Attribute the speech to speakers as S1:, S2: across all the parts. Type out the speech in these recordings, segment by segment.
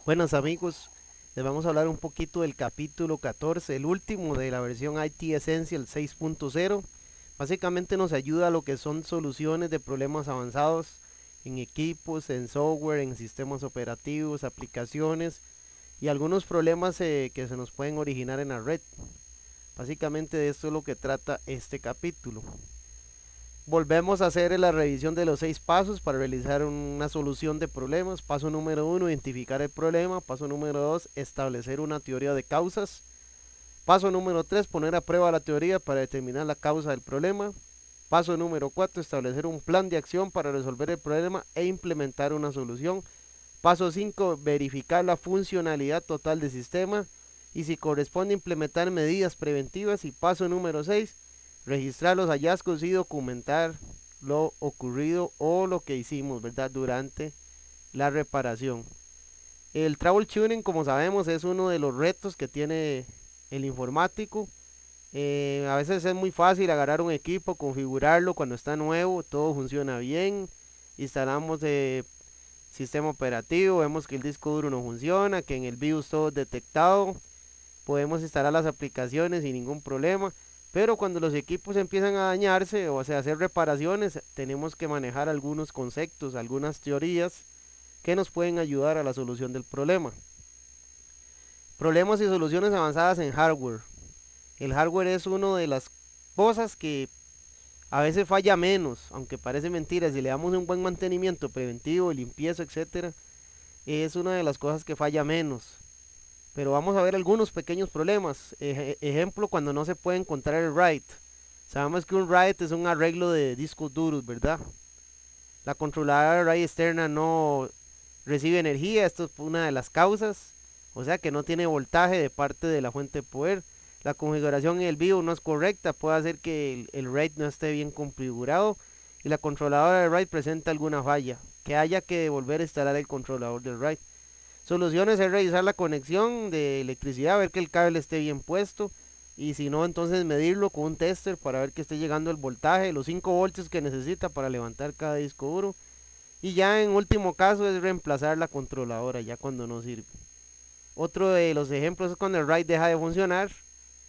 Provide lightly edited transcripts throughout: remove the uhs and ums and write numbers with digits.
S1: Buenas amigos, les vamos a hablar un poquito del capítulo 14, el último de la versión IT Essential 6.0. Básicamente nos ayuda a lo que son soluciones de problemas avanzados en equipos, en software, en sistemas operativos, aplicaciones y algunos problemas que se nos pueden originar en la red. Básicamente de esto es lo que trata este capítulo. Volvemos a hacer la revisión de los 6 pasos para realizar una solución de problemas. Paso número 1, identificar el problema. Paso número 2, establecer una teoría de causas. Paso número 3, poner a prueba la teoría para determinar la causa del problema. Paso número 4, establecer un plan de acción para resolver el problema e implementar una solución. Paso 5, verificar la funcionalidad total del sistema y si corresponde implementar medidas preventivas. Y paso número 6, registrar los hallazgos y documentar lo ocurrido o lo que hicimos, ¿verdad? Durante la reparación. El troubleshooting, como sabemos, es uno de los retos que tiene el informático. A veces es muy fácil agarrar un equipo, configurarlo cuando está nuevo, todo funciona bien. Instalamos sistema operativo, vemos que el disco duro no funciona, que en el BIOS todo es detectado, podemos instalar las aplicaciones sin ningún problema, pero cuando los equipos empiezan a dañarse o sea, hacer reparaciones, tenemos que manejar algunos conceptos, algunas teorías que nos pueden ayudar a la solución del problema. Problemas y soluciones avanzadas en hardware. El hardware es una de las cosas que a veces falla menos, aunque parece mentira, si le damos un buen mantenimiento preventivo, limpieza, etcétera, es una de las cosas que falla menos. Pero vamos a ver algunos pequeños problemas. Ejemplo, cuando no se puede encontrar el write. Sabemos que un write es un arreglo de discos duros, ¿verdad? La controladora de RAID externa no recibe energía, esto es una de las causas, o sea que no tiene voltaje de parte de la fuente de poder. La configuración en el BIOS no es correcta, puede hacer que el RAID no esté bien configurado y la controladora de RAID presenta alguna falla, que haya que volver a instalar el controlador del RAID. Soluciones es revisar la conexión de electricidad, ver que el cable esté bien puesto y si no entonces medirlo con un tester para ver que esté llegando el voltaje, los 5 voltios que necesita para levantar cada disco duro. Y ya en último caso es reemplazar la controladora ya cuando no sirve. Otro de los ejemplos es cuando el RAID deja de funcionar.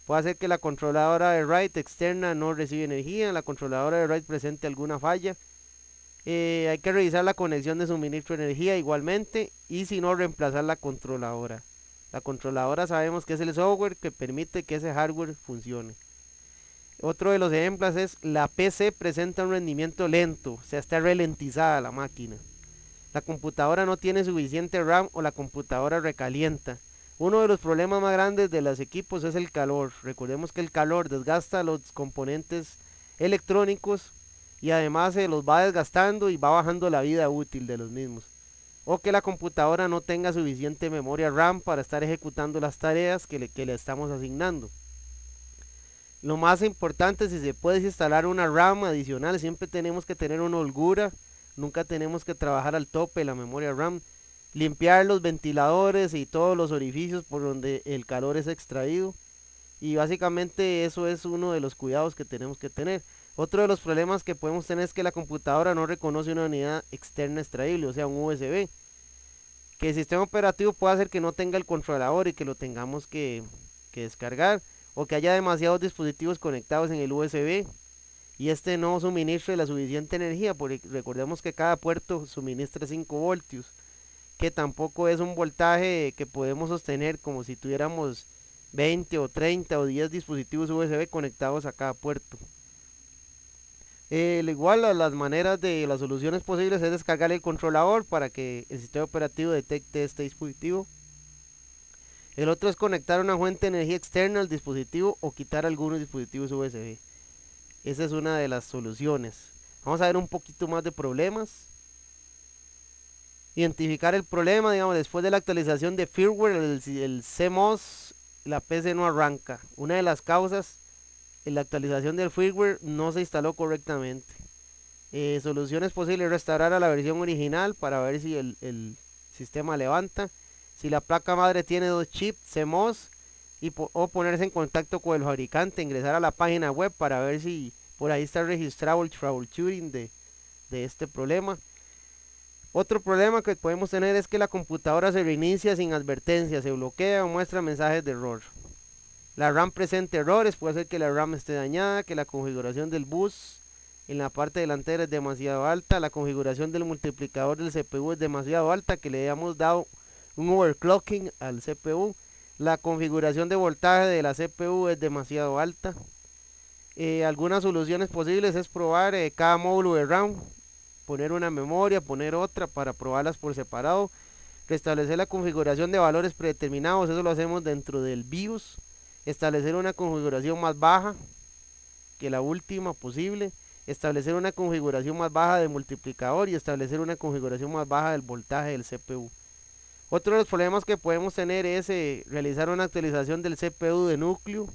S1: Puede hacer que la controladora de RAID externa no recibe energía, la controladora de RAID presente alguna falla. Hay que revisar la conexión de suministro de energía igualmente y si no reemplazar la controladora. La controladora sabemos que es el software que permite que ese hardware funcione. Otro de los ejemplos es la PC presenta un rendimiento lento, o sea, está ralentizada la máquina. La computadora no tiene suficiente RAM o la computadora recalienta. Uno de los problemas más grandes de los equipos es el calor. Recordemos que el calor desgasta los componentes electrónicos y además se los va desgastando y va bajando la vida útil de los mismos. O que la computadora no tenga suficiente memoria RAM para estar ejecutando las tareas que le estamos asignando. Lo más importante, si se puede instalar una RAM adicional, siempre tenemos que tener una holgura, nunca tenemos que trabajar al tope la memoria RAM, limpiar los ventiladores y todos los orificios por donde el calor es extraído y básicamente eso es uno de los cuidados que tenemos que tener. Otro de los problemas que podemos tener es que la computadora no reconoce una unidad externa extraíble, o sea un USB, que el sistema operativo puede hacer que no tenga el controlador y que lo tengamos que descargar o que haya demasiados dispositivos conectados en el USB y este no suministre la suficiente energía, porque recordemos que cada puerto suministra 5 voltios, que tampoco es un voltaje que podemos sostener como si tuviéramos 20 o 30 o 10 dispositivos USB conectados a cada puerto. Igual a las maneras de las soluciones posibles es descargar el controlador para que el sistema operativo detecte este dispositivo. El otro es conectar una fuente de energía externa al dispositivo o quitar algunos dispositivos USB. Esa es una de las soluciones. Vamos a ver un poquito más de problemas. Identificar el problema, digamos, después de la actualización de firmware, el CMOS, la PC no arranca. Una de las causas en la actualización del firmware no se instaló correctamente. Soluciones posibles: restaurar a la versión original para ver si el sistema levanta. Si la placa madre tiene 2 chips CMOS o ponerse en contacto con el fabricante, ingresar a la página web para ver si por ahí está registrado el troubleshooting de este problema. Otro problema que podemos tener es que la computadora se reinicia sin advertencia, se bloquea o muestra mensajes de error. La RAM presenta errores, puede ser que la RAM esté dañada, que la configuración del bus en la parte delantera es demasiado alta, la configuración del multiplicador del CPU es demasiado alta, que le hayamos dado un overclocking al CPU, la configuración de voltaje de la CPU es demasiado alta. Algunas soluciones posibles es probar cada módulo de RAM, poner una memoria, poner otra para probarlas por separado, restablecer la configuración de valores predeterminados, eso lo hacemos dentro del BIOS, establecer una configuración más baja que la última posible, establecer una configuración más baja de multiplicador y establecer una configuración más baja del voltaje del CPU. Otro de los problemas que podemos tener es realizar una actualización del CPU de núcleo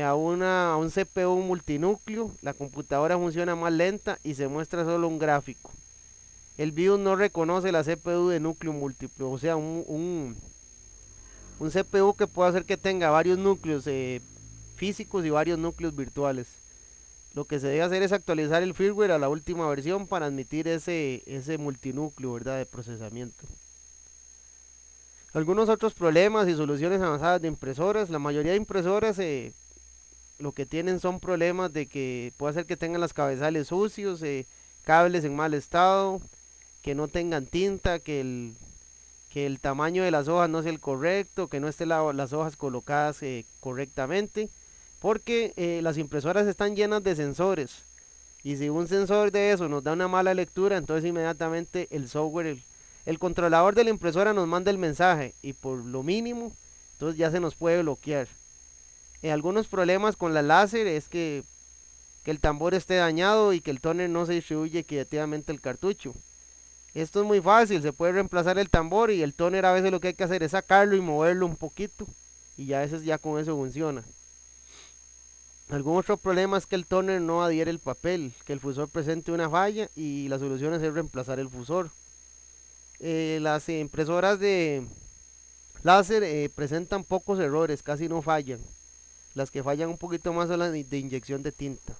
S1: a un CPU multinúcleo. La computadora funciona más lenta y se muestra solo un gráfico. El BIOS no reconoce la CPU de núcleo múltiplo, o sea, un CPU que puede hacer que tenga varios núcleos físicos y varios núcleos virtuales. Lo que se debe hacer es actualizar el firmware a la última versión para admitir ese multinúcleo, ¿verdad?, de procesamiento. Algunos otros problemas y soluciones avanzadas de impresoras. La mayoría de impresoras lo que tienen son problemas de que puede hacer que tengan las cabezales sucios, cables en mal estado, que no tengan tinta, que el tamaño de las hojas no sea el correcto, que no estén las hojas colocadas correctamente, porque las impresoras están llenas de sensores, y si un sensor de eso nos da una mala lectura, entonces inmediatamente el software, el controlador de la impresora nos manda el mensaje, y por lo mínimo, entonces ya se nos puede bloquear. Algunos problemas con la láser es que el tambor esté dañado y que el tóner no se distribuye equitativamente el cartucho. Esto es muy fácil, se puede reemplazar el tambor y el tóner a veces lo que hay que hacer es sacarlo y moverlo un poquito y ya a veces ya con eso funciona. Algún otro problema es que el tóner no adhiere el papel, que el fusor presente una falla y la solución es reemplazar el fusor. Las impresoras de láser presentan pocos errores, casi no fallan. Las que fallan un poquito más son las de inyección de tinta.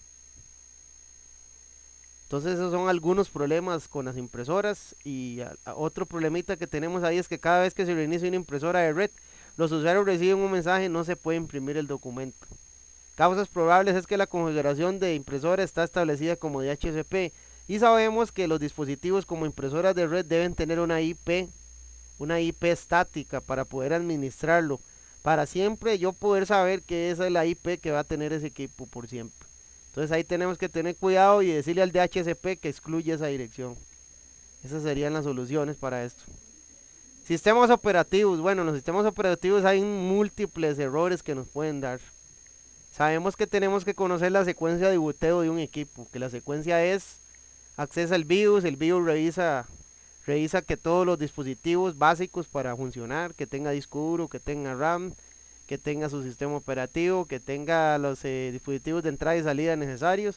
S1: Entonces esos son algunos problemas con las impresoras y otro problemita que tenemos ahí es que cada vez que se reinicia una impresora de red, los usuarios reciben un mensaje, no se puede imprimir el documento. Causas probables es que la configuración de impresora está establecida como DHCP y sabemos que los dispositivos como impresoras de red deben tener una IP estática para poder administrarlo, para siempre yo poder saber que esa es la IP que va a tener ese equipo por siempre. Entonces ahí tenemos que tener cuidado y decirle al DHCP que excluya esa dirección. Esas serían las soluciones para esto. Sistemas operativos. Bueno, en los sistemas operativos hay múltiples errores que nos pueden dar. Sabemos que tenemos que conocer la secuencia de boteo de un equipo, que la secuencia es accesa el BIOS revisa que todos los dispositivos básicos para funcionar, que tenga disco duro, que tenga RAM, que tenga su sistema operativo, que tenga los dispositivos de entrada y salida necesarios.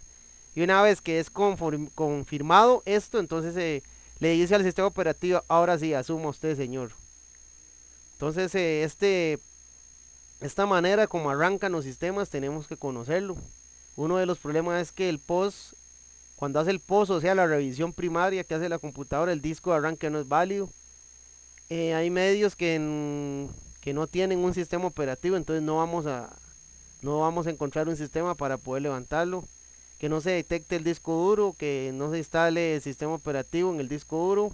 S1: Y una vez que es confirmado esto, entonces le dice al sistema operativo, ahora sí, asuma usted, señor. Entonces esta manera como arrancan los sistemas tenemos que conocerlo. Uno de los problemas es que el POS, cuando hace el POS, o sea la revisión primaria que hace la computadora, el disco de arranque no es válido. Hay medios que no tienen un sistema operativo, entonces no vamos a encontrar un sistema para poder levantarlo. Que no se detecte el disco duro, que no se instale el sistema operativo en el disco duro,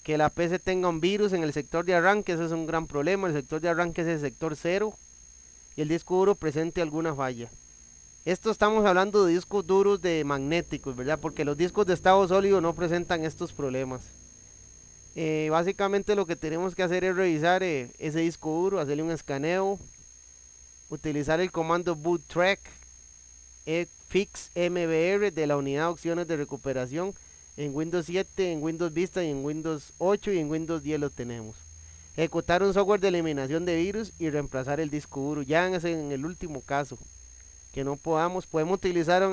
S1: que la PC tenga un virus en el sector de arranque, eso es un gran problema. El sector de arranque es el sector 0 y el disco duro presente alguna falla. Esto estamos hablando de discos duros de magnéticos, ¿verdad? Porque los discos de estado sólido no presentan estos problemas. Básicamente lo que tenemos que hacer es revisar ese disco duro, hacerle un escaneo, utilizar el comando boottrack fix mbr de la unidad de opciones de recuperación en Windows 7, en Windows Vista y en Windows 8 y en Windows 10 lo tenemos. Ejecutar un software de eliminación de virus y reemplazar el disco duro, ya en el último caso que no podemos utilizar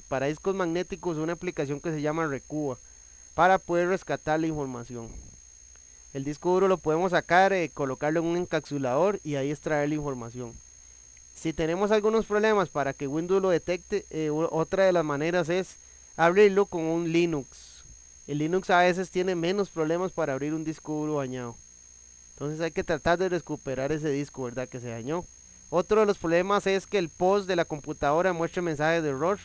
S1: para discos magnéticos una aplicación que se llama Recuba para poder rescatar la información. El disco duro lo podemos sacar, colocarlo en un encapsulador y ahí extraer la información. Si tenemos algunos problemas para que Windows lo detecte, otra de las maneras es abrirlo con un Linux. El Linux a veces tiene menos problemas para abrir un disco duro dañado. Entonces hay que tratar de recuperar ese disco, ¿verdad? Que se dañó. Otro de los problemas es que el post de la computadora muestre mensajes de error.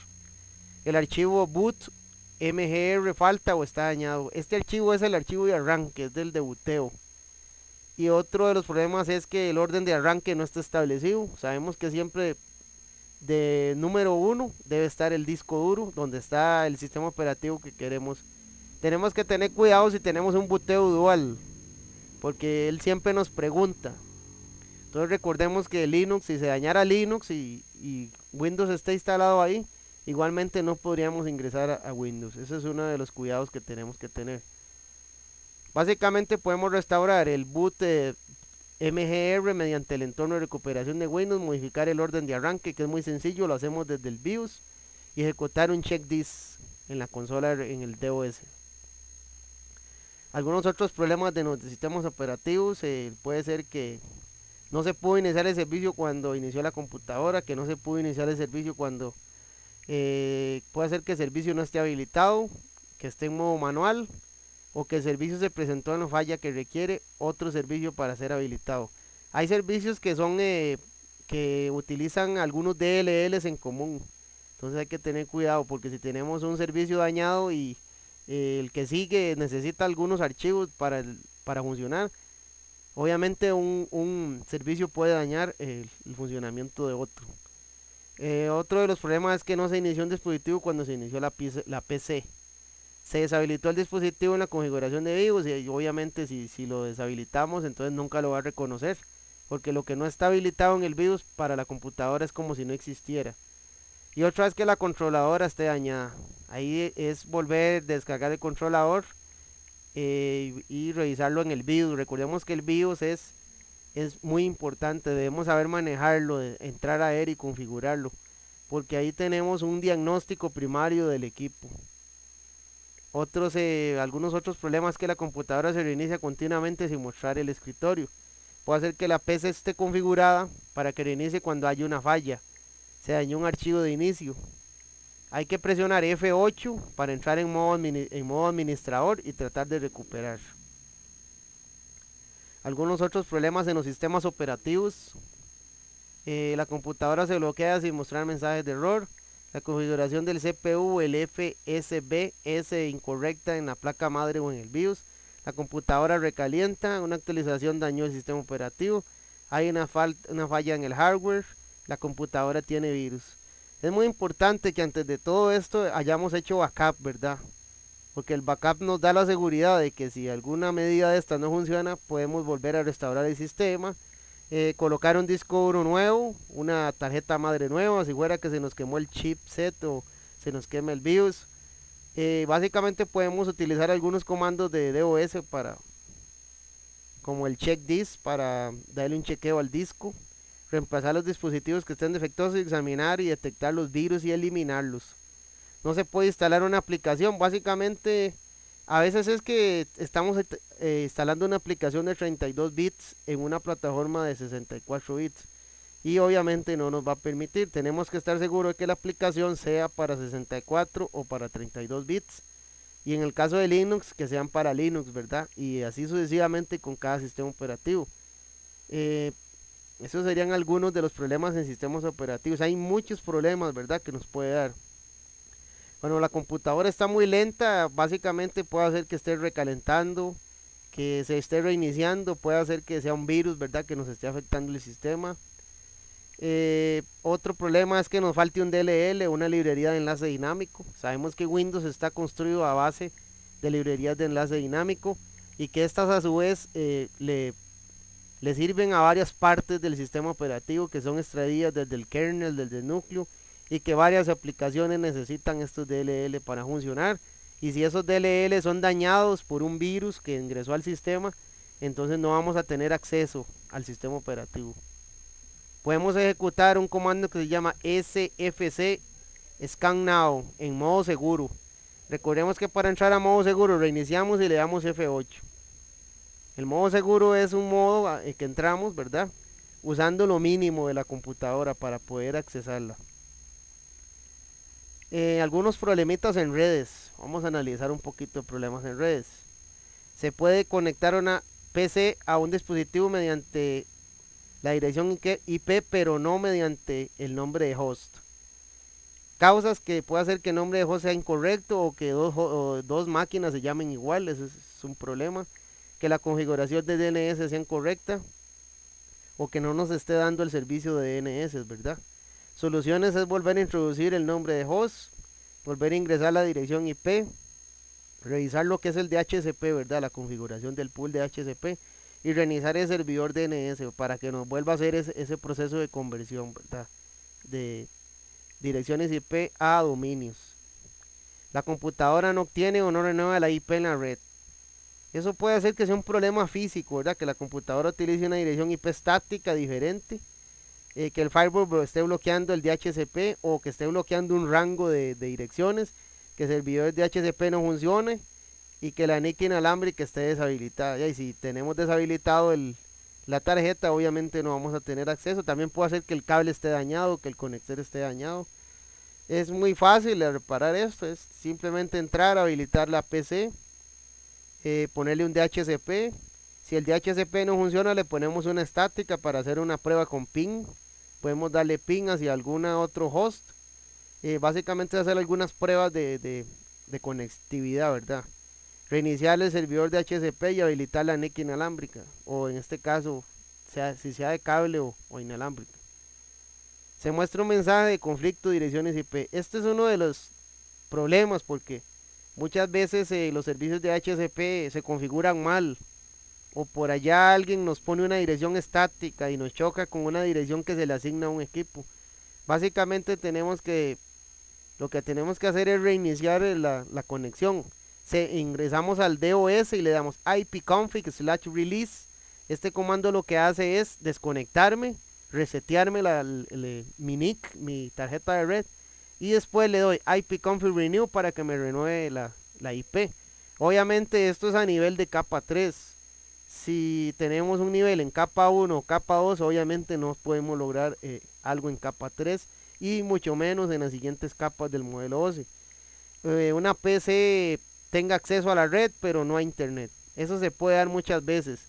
S1: El archivo boot mgr falta o está dañado. Este archivo es el archivo de arranque, es del debuteo. Y otro de los problemas es que el orden de arranque no está establecido. Sabemos que siempre de número 1 debe estar el disco duro, donde está el sistema operativo que queremos. Tenemos que tener cuidado si tenemos un boteo dual, porque él siempre nos pregunta. Entonces recordemos que Linux, si se dañara Linux y Windows está instalado ahí, igualmente no podríamos ingresar a Windows. Ese es uno de los cuidados que tenemos que tener. Básicamente podemos restaurar el boot MGR mediante el entorno de recuperación de Windows, modificar el orden de arranque, que es muy sencillo, lo hacemos desde el BIOS, y ejecutar un check this en la consola en el DOS. Algunos otros problemas de nuestros sistemas operativos, puede ser que no se pudo iniciar el servicio cuando inició la computadora, que no se pudo iniciar el servicio cuando puede ser que el servicio no esté habilitado, que esté en modo manual, o que el servicio se presentó en la falla que requiere otro servicio para ser habilitado. Hay servicios que son que utilizan algunos DLLs en común, entonces hay que tener cuidado porque si tenemos un servicio dañado y el que sigue necesita algunos archivos para funcionar, obviamente un servicio puede dañar el funcionamiento de otro. Otro de los problemas es que no se inició un dispositivo cuando se inició la PC. Se deshabilitó el dispositivo en la configuración de BIOS y obviamente si lo deshabilitamos entonces nunca lo va a reconocer, porque lo que no está habilitado en el BIOS para la computadora es como si no existiera. Y otra vez que la controladora esté dañada, ahí es volver a descargar el controlador y revisarlo en el BIOS. Recordemos que el BIOS es muy importante, debemos saber manejarlo, entrar a él y configurarlo, porque ahí tenemos un diagnóstico primario del equipo. Algunos otros problemas es que la computadora se reinicia continuamente sin mostrar el escritorio. Puede hacer que la PC esté configurada para que reinicie cuando haya una falla. Se dañó un archivo de inicio. Hay que presionar F8 para entrar en modo administrador y tratar de recuperar. Algunos otros problemas en los sistemas operativos. La computadora se bloquea sin mostrar mensajes de error. La configuración del CPU, el FSB es incorrecta en la placa madre o en el BIOS. La computadora recalienta, una actualización dañó el sistema operativo. Hay una falla en el hardware. La computadora tiene virus. Es muy importante que antes de todo esto hayamos hecho backup, ¿verdad? Porque el backup nos da la seguridad de que si alguna medida de esta no funciona, podemos volver a restaurar el sistema. Colocar un disco duro nuevo, una tarjeta madre nueva, si fuera que se nos quemó el chipset o se nos quema el BIOS. Básicamente podemos utilizar algunos comandos de DOS como el check this para darle un chequeo al disco, reemplazar los dispositivos que estén defectuosos, examinar y detectar los virus y eliminarlos. No se puede instalar una aplicación, básicamente a veces es que estamos instalando una aplicación de 32 bits en una plataforma de 64 bits y obviamente no nos va a permitir. Tenemos que estar seguros de que la aplicación sea para 64 o para 32 bits y en el caso de Linux que sean para Linux, ¿verdad? Y así sucesivamente con cada sistema operativo. Esos serían algunos de los problemas en sistemas operativos. Hay muchos problemas, ¿verdad?, que nos puede dar. Cuando la computadora está muy lenta, básicamente puede hacer que esté recalentando, que se esté reiniciando, puede hacer que sea un virus, ¿verdad?, que nos esté afectando el sistema. Otro problema es que nos falte un DLL, una librería de enlace dinámico. Sabemos que Windows está construido a base de librerías de enlace dinámico y que estas a su vez le sirven a varias partes del sistema operativo que son extraídas desde el kernel, desde el núcleo, y que varias aplicaciones necesitan estos DLL para funcionar. Y si esos DLL son dañados por un virus que ingresó al sistema, entonces no vamos a tener acceso al sistema operativo. Podemos ejecutar un comando que se llama sfc scan now en modo seguro. Recordemos que para entrar a modo seguro reiniciamos y le damos F8. El modo seguro es un modo que entramos, ¿verdad?, usando lo mínimo de la computadora para poder accesarla. Algunos problemitas en redes. Vamos a analizar un poquito de problemas en redes. Se puede conectar una PC a un dispositivo mediante la dirección IP, pero no mediante el nombre de host. Causas que puede hacer que el nombre de host sea incorrecto o que dos máquinas se llamen igual, eso es un problema. Que la configuración de DNS sea incorrecta o que no nos esté dando el servicio de DNS, ¿verdad? Soluciones es volver a introducir el nombre de host, volver a ingresar la dirección IP, revisar lo que es el DHCP, ¿verdad? La configuración del pool de DHCP y reiniciar el servidor DNS para que nos vuelva a hacer ese proceso de conversión, ¿verdad? De direcciones IP a dominios. La computadora no obtiene o no renueva la IP en la red. Eso puede hacer que sea un problema físico, ¿verdad? Que la computadora utilice una dirección IP estática diferente, que el firewall esté bloqueando el DHCP o que esté bloqueando un rango de direcciones, que el servidor DHCP no funcione y que la NIC inalámbrica esté deshabilitada. Y si tenemos deshabilitado la tarjeta, obviamente no vamos a tener acceso. También puede hacer que el cable esté dañado, que el conector esté dañado. Es muy fácil de reparar esto, es simplemente entrar, habilitar la PC, ponerle un DHCP. Si el DHCP no funciona, le ponemos una estática para hacer una prueba con ping. Podemos darle ping hacia algún otro host. Básicamente hacer algunas pruebas de conectividad, ¿verdad? Reiniciar el servidor de DHCP y habilitar la NIC inalámbrica, o en este caso, si sea de cable o inalámbrica. Se muestra un mensaje de conflicto de direcciones IP. Este es uno de los problemas porque muchas veces los servicios de DHCP se configuran mal o por allá alguien nos pone una dirección estática y nos choca con una dirección que se le asigna a un equipo. Básicamente lo que tenemos que hacer es reiniciar la conexión. Ingresamos al DOS y le damos ipconfig/release. Este comando lo que hace es desconectarme, resetearme mi NIC, mi tarjeta de red, y después le doy ipconfig renew para que me renueve la IP. Obviamente esto es a nivel de capa 3. Si tenemos un nivel en capa 1 o capa 2, obviamente no podemos lograr algo en capa 3 y mucho menos en las siguientes capas del modelo OSI. Una PC tenga acceso a la red pero no a internet. Eso se puede dar muchas veces.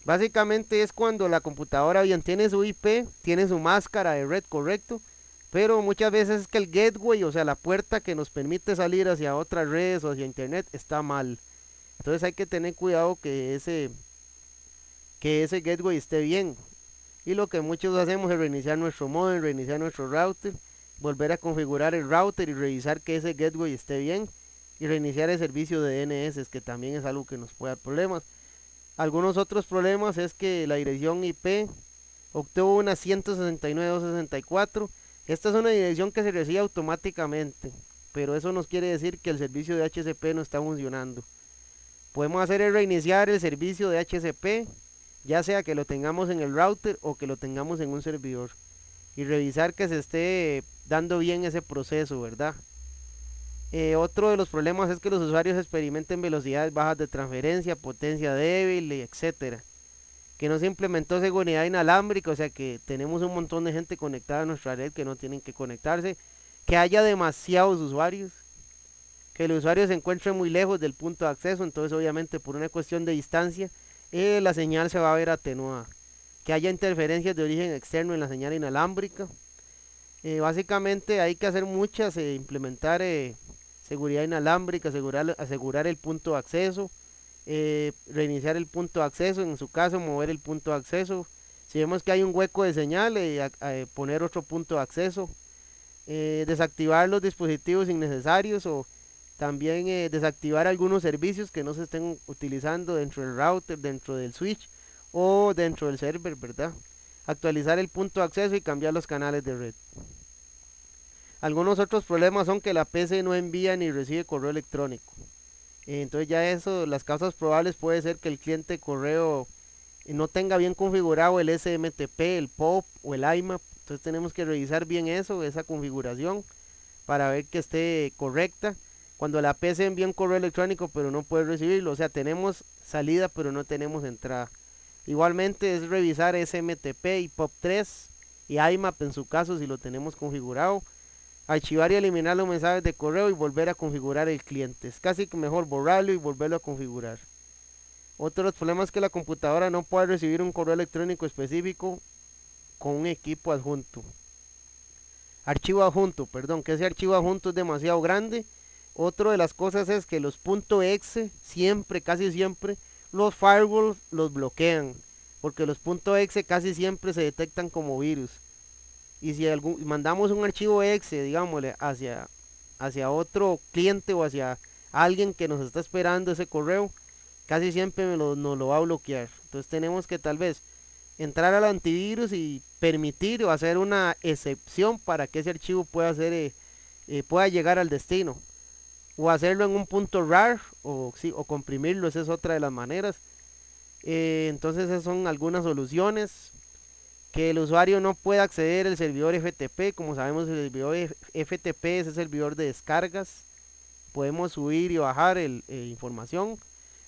S1: Básicamente es cuando la computadora bien tiene su IP, tiene su máscara de red, correcto, pero muchas veces es que el gateway, o sea, la puerta que nos permite salir hacia otras redes o hacia internet está mal. Entonces hay que tener cuidado que ese gateway esté bien. Y lo que muchos hacemos es reiniciar nuestro modem, reiniciar nuestro router, volver a configurar el router y revisar que ese gateway esté bien y reiniciar el servicio de DNS, que también es algo que nos puede dar problemas. Algunos otros problemas es que la dirección IP obtuvo una 169.264. Esta es una dirección que se recibe automáticamente, pero eso nos quiere decir que el servicio de DHCP no está funcionando. Podemos hacer es reiniciar el servicio de DHCP, ya sea que lo tengamos en el router o que lo tengamos en un servidor, y revisar que se esté dando bien ese proceso, ¿verdad? Otro de los problemas es que los usuarios experimenten velocidades bajas de transferencia, potencia débil, etcétera. Que no se implementó seguridad inalámbrica, o sea que tenemos un montón de gente conectada a nuestra red que no tienen que conectarse. Que haya demasiados usuarios, que el usuario se encuentre muy lejos del punto de acceso, entonces obviamente por una cuestión de distancia la señal se va a ver atenuada. Que haya interferencias de origen externo en la señal inalámbrica. Básicamente hay que hacer muchas, implementar seguridad inalámbrica, asegurar el punto de acceso, reiniciar el punto de acceso, en su caso mover el punto de acceso. Si vemos que hay un hueco de señal, poner otro punto de acceso, desactivar los dispositivos innecesarios o también desactivar algunos servicios que no se estén utilizando dentro del router, dentro del switch o dentro del server, ¿verdad? Actualizar el punto de acceso y cambiar los canales de red. Algunos otros problemas son que la PC no envía ni recibe correo electrónico. Entonces ya eso, las causas probables puede ser que el cliente de correo no tenga bien configurado el SMTP, el POP o el IMAP. Entonces tenemos que revisar bien eso, esa configuración, para ver que esté correcta. Cuando la PC envía un correo electrónico pero no puede recibirlo, o sea, tenemos salida pero no tenemos entrada. Igualmente es revisar SMTP y POP3 y IMAP en su caso si lo tenemos configurado. archivar y eliminar los mensajes de correo y volver a configurar el cliente. Es casi que mejor borrarlo y volverlo a configurar. Otro de los problemas es que la computadora no puede recibir un correo electrónico específico con un equipo adjunto. Archivo adjunto, perdón, que ese archivo adjunto es demasiado grande. Otra de las cosas es que los .exe siempre, casi siempre, los firewalls los bloquean, porque los .exe casi siempre se detectan como virus. Y si mandamos un archivo exe, digámosle, hacia otro cliente o hacia alguien que nos está esperando ese correo, casi siempre nos lo va a bloquear. Entonces tenemos que tal vez entrar al antivirus y permitir o hacer una excepción para que ese archivo pueda llegar al destino. O hacerlo en un punto RAR o comprimirlo, esa es otra de las maneras. Entonces esas son algunas soluciones. Que el usuario no pueda acceder al servidor FTP. Como sabemos, el servidor FTP es el servidor de descargas. Podemos subir y bajar información.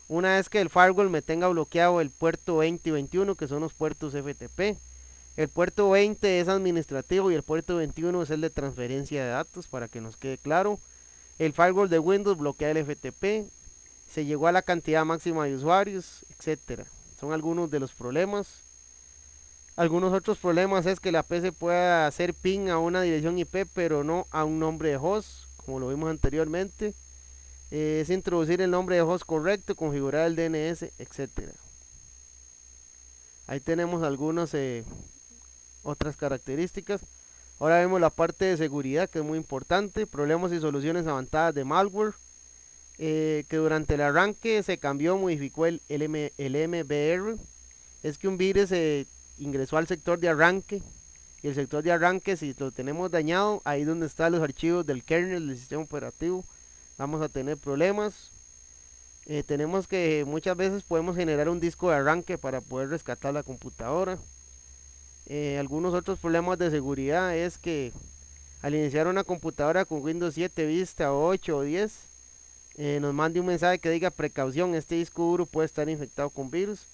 S1: Una vez que el firewall me tenga bloqueado el puerto 20 y 21, que son los puertos FTP. El puerto 20 es administrativo y el puerto 21 es el de transferencia de datos, para que nos quede claro. El firewall de Windows bloquea el FTP. Se llegó a la cantidad máxima de usuarios, etcétera. Son algunos de los problemas. Algunos otros problemas es que la PC pueda hacer ping a una dirección IP, pero no a un nombre de host, como lo vimos anteriormente. Es introducir el nombre de host correcto, configurar el DNS, etcétera. Ahí tenemos algunas otras características. Ahora vemos la parte de seguridad, que es muy importante. Problemas y soluciones avanzadas de malware. Que durante el arranque se cambió, modificó el MBR. Es que un virus ingresó al sector de arranque. Y el sector de arranque, si lo tenemos dañado, ahí donde están los archivos del kernel del sistema operativo, vamos a tener problemas. Tenemos que muchas veces podemos generar un disco de arranque para poder rescatar la computadora. Algunos otros problemas de seguridad es que al iniciar una computadora con Windows 7 Vista 8 o 10, nos mande un mensaje que diga precaución, este disco duro puede estar infectado con virus.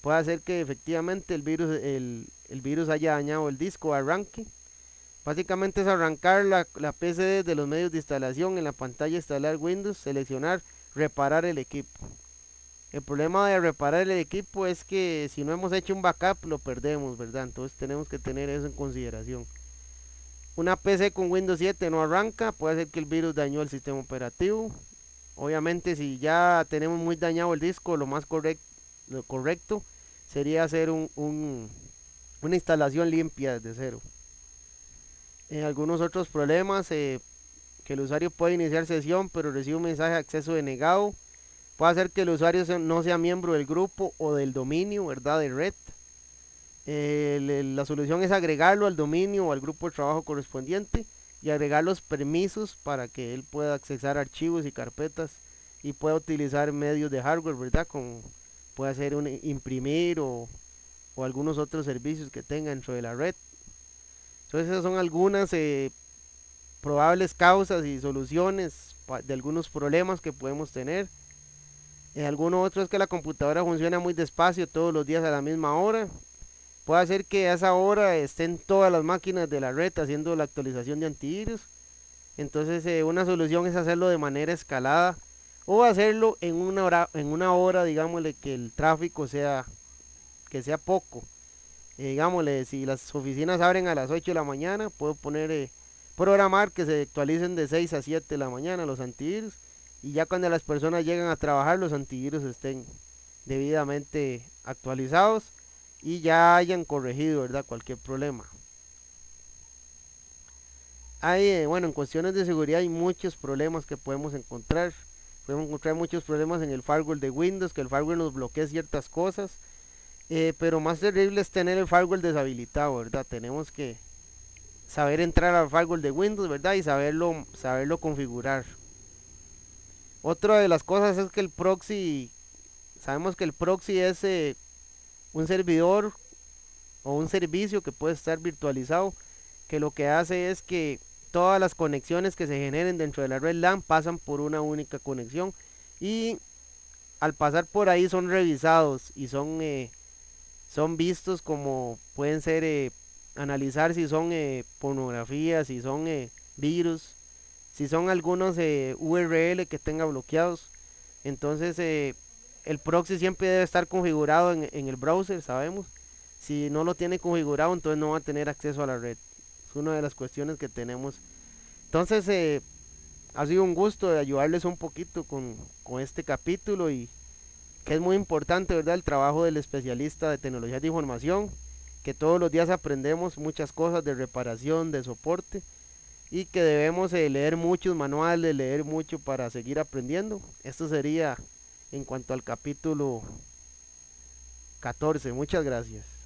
S1: Puede hacer que efectivamente el virus haya dañado el disco de arranque. Básicamente es arrancar la PC desde los medios de instalación, en la pantalla instalar Windows, seleccionar reparar el equipo. El problema de reparar el equipo es que si no hemos hecho un backup lo perdemos, ¿verdad? Entonces tenemos que tener eso en consideración. Una PC con Windows 7 no arranca, puede ser que el virus dañó el sistema operativo. Obviamente si ya tenemos muy dañado el disco, lo correcto sería hacer una instalación limpia desde cero. Algunos otros problemas, que el usuario puede iniciar sesión pero recibe un mensaje de acceso denegado. Puede hacer que el usuario no sea miembro del grupo o del dominio, ¿verdad? De red. La solución es agregarlo al dominio o al grupo de trabajo correspondiente y agregar los permisos para que él pueda accesar archivos y carpetas y pueda utilizar medios de hardware, ¿verdad? Como puede hacer imprimir o algunos otros servicios que tenga dentro de la red. Entonces esas son algunas probables causas y soluciones de algunos problemas que podemos tener. Alguno otro es que la computadora funciona muy despacio todos los días a la misma hora. Puede hacer que a esa hora estén todas las máquinas de la red haciendo la actualización de antivirus. Entonces una solución es hacerlo de manera escalada o hacerlo en una hora, digámosle que el tráfico sea poco. Digámosle, si las oficinas abren a las 8 de la mañana, puedo programar que se actualicen de 6 a 7 de la mañana los antivirus. Y ya cuando las personas llegan a trabajar, los antivirus estén debidamente actualizados y ya hayan corregido, ¿verdad?, cualquier problema. Bueno, en cuestiones de seguridad hay muchos problemas que podemos encontrar. Podemos encontrar muchos problemas en el firewall de Windows, que el firewall nos bloquea ciertas cosas. Pero más terrible es tener el firewall deshabilitado, ¿verdad? Tenemos que saber entrar al firewall de Windows, ¿verdad? Y saberlo configurar. Otra de las cosas es que el proxy, sabemos que el proxy es un servidor o un servicio que puede estar virtualizado, que lo que hace es que todas las conexiones que se generen dentro de la red LAN pasan por una única conexión y al pasar por ahí son revisados y son vistos como pueden ser analizar si son pornografía, si son virus, si son algunos URL que tenga bloqueados. Entonces el proxy siempre debe estar configurado en el browser, sabemos. Si no lo tiene configurado, entonces no va a tener acceso a la red. Es una de las cuestiones que tenemos. Entonces ha sido un gusto de ayudarles un poquito con este capítulo y que es muy importante, ¿verdad? El trabajo del especialista de tecnologías de información, que todos los días aprendemos muchas cosas de reparación, de soporte y que debemos leer muchos manuales, leer mucho para seguir aprendiendo. Esto sería en cuanto al capítulo 14. Muchas gracias.